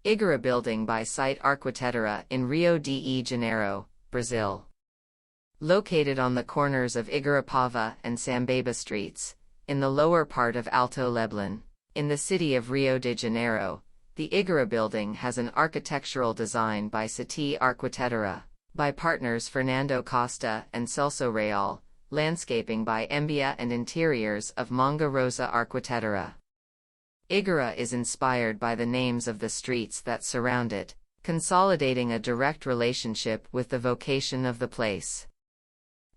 Igara Building by Cité Arquitetura in Rio de Janeiro, Brazil. Located on the corners of Igarapava and Sambaíba streets, in the lower part of Alto Leblon, in the city of Rio de Janeiro, the Igara Building has an architectural design by Cité Arquitetura, by partners Fernando Costa and Celso Rayol, landscaping by Embyá and interiors of Manga Rosa Arquitetura. Igara is inspired by the names of the streets that surround it, consolidating a direct relationship with the vocation of the place.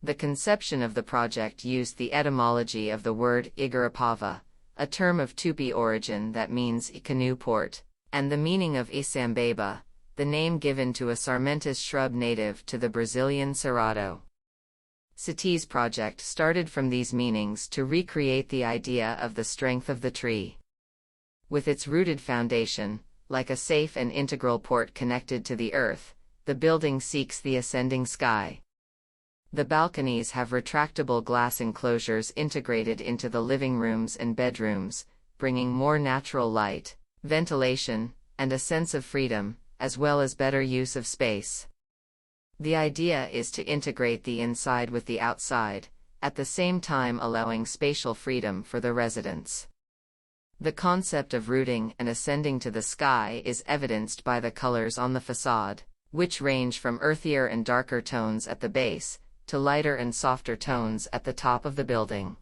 The conception of the project used the etymology of the word Igarapava, a term of Tupi origin that means canoe port, and the meaning of Sambaíba, the name given to a sarmentous shrub native to the Brazilian Cerrado. Cité's project started from these meanings to recreate the idea of the strength of the tree. With its rooted foundation, like a safe and integral port connected to the earth, the building seeks the ascending sky. The balconies have retractable glass enclosures integrated into the living rooms and bedrooms, bringing more natural light, ventilation, and a sense of freedom, as well as better use of space. The idea is to integrate the inside with the outside, at the same time allowing spatial freedom for the residents. The concept of rooting and ascending to the sky is evidenced by the colors on the facade, which range from earthier and darker tones at the base, to lighter and softer tones at the top of the building.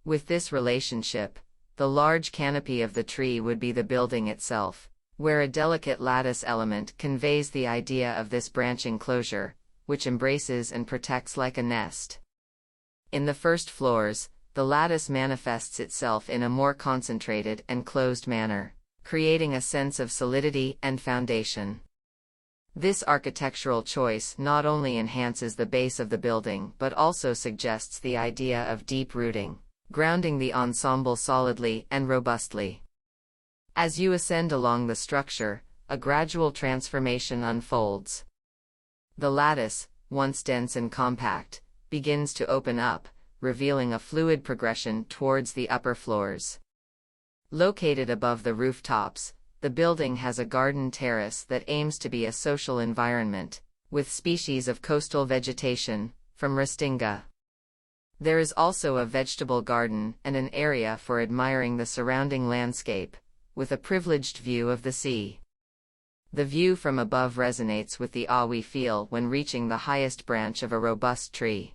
With this relationship, the large canopy of the tree would be the building itself, where a delicate lattice element conveys the idea of this branching closure, which embraces and protects like a nest. In the first floors, the lattice manifests itself in a more concentrated and closed manner, creating a sense of solidity and foundation. This architectural choice not only enhances the base of the building but also suggests the idea of deep rooting, grounding the ensemble solidly and robustly. As you ascend along the structure, a gradual transformation unfolds. The lattice, once dense and compact, begins to open up, revealing a fluid progression towards the upper floors. Located above the rooftops, the building has a garden terrace that aims to be a social environment, with species of coastal vegetation, from Restinga. There is also a vegetable garden and an area for admiring the surrounding landscape, with a privileged view of the sea. The view from above resonates with the awe we feel when reaching the highest branch of a robust tree.